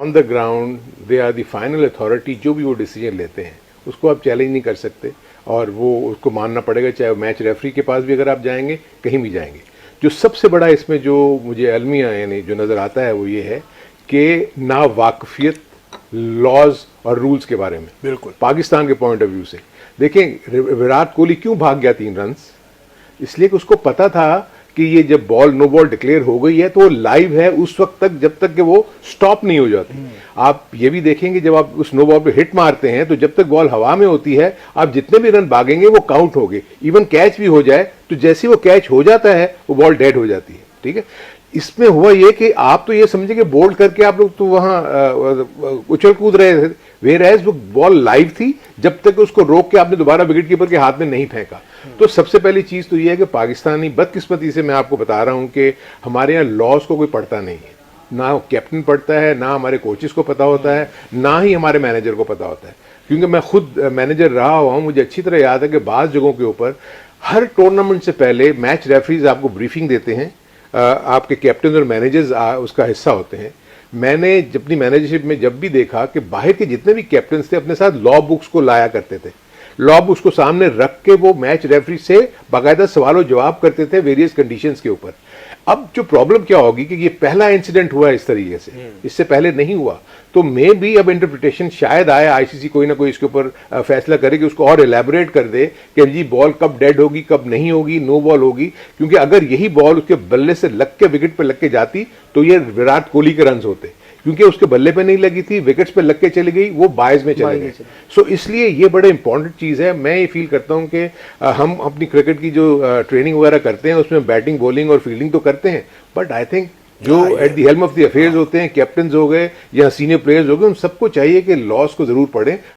On the ground they are the final authority. जो भी वो डिसीजन लेते हैं उसको आप चैलेंज नहीं कर सकते और वो उसको मानना पड़ेगा, चाहे मैच रेफरी के पास भी अगर आप जाएंगे, कहीं भी जाएंगे। जो सबसे बड़ा इसमें जो मुझे अलमिया यानी जो नज़र आता है वो ये है कि ना वाकफियत लॉज और रूल्स के बारे में। बिल्कुल पाकिस्तान के पॉइंट ऑफ व्यू से देखें, विराट कोहली क्यों भाग गया 3 रन? इसलिए कि उसको पता था कि ये जब बॉल नो बॉल डिक्लेयर हो गई है तो वो लाइव है उस वक्त तक जब तक कि वो स्टॉप नहीं हो जाती। आप ये भी देखेंगे जब आप उस नो बॉल पे हिट मारते हैं तो जब तक बॉल हवा में होती है आप जितने भी रन भागेंगे वो काउंट होंगे। इवन कैच भी हो जाए तो जैसे वो कैच हो जाता है वो बॉल डेड हो जाती है। ठीक है, इसमें हुआ ये कि आप तो ये समझे कि बोल्ड करके आप लोग तो वहां उछल कूद रहे थे, वेयर एज वो बॉल लाइव थी जब तक उसको रोक के आपने दोबारा विकेट कीपर के हाथ में नहीं फेंका। तो सबसे पहली चीज तो ये है कि पाकिस्तानी बदकिस्मती से मैं आपको बता रहा हूं कि हमारे यहाँ लॉज को कोई पढ़ता नहीं है, ना कैप्टन पढ़ता है, ना हमारे कोचेस को पता होता है, ना ही हमारे मैनेजर को पता होता है। क्योंकि मैं खुद मैनेजर रहा हुआ हूं, मुझे अच्छी तरह याद है कि बाज़ जगहों के ऊपर हर टूर्नामेंट से पहले मैच रेफरीज आपको ब्रीफिंग देते हैं, आपके कैप्टन और मैनेजर्स उसका हिस्सा होते हैं। मैंने अपनी मैनेजरशिप में जब भी देखा कि बाहर के जितने भी कैप्टन थे अपने साथ लॉ बुक्स को लाया करते थे, लॉ बुक्स को सामने रख के वो मैच रेफरी से बाकायदा सवालों जवाब करते थे वेरियस कंडीशंस के ऊपर। अब जो प्रॉब्लम क्या होगी कि ये पहला इंसिडेंट हुआ इस तरीके से, इससे पहले नहीं हुआ, तो मे भी अब इंटरप्रिटेशन शायद आए, आईसीसी कोई ना कोई इसके ऊपर फैसला करे कि उसको और एलैबोरेट कर दे कि जी बॉल कब डेड होगी, कब नहीं होगी, नो बॉल होगी। क्योंकि अगर यही बॉल उसके बल्ले से लग के विकेट पे लग के जाती तो ये विराट कोहली के रन होते, क्योंकि उसके बल्ले पे नहीं लगी थी, विकेट्स पे लग के चली गई, वो बायज में चले गए। सो इसलिए ये बड़े इंपॉर्टेंट चीज़ है। मैं ये फील करता हूं कि हम अपनी क्रिकेट की जो ट्रेनिंग वगैरह करते हैं उसमें बैटिंग, बॉलिंग और फील्डिंग तो करते हैं, बट आई थिंक जो at the helm of the affairs होते हैं, कैप्टन हो गए या सीनियर प्लेयर्स हो गए, उन सबको चाहिए कि लॉस को जरूर पढ़ें।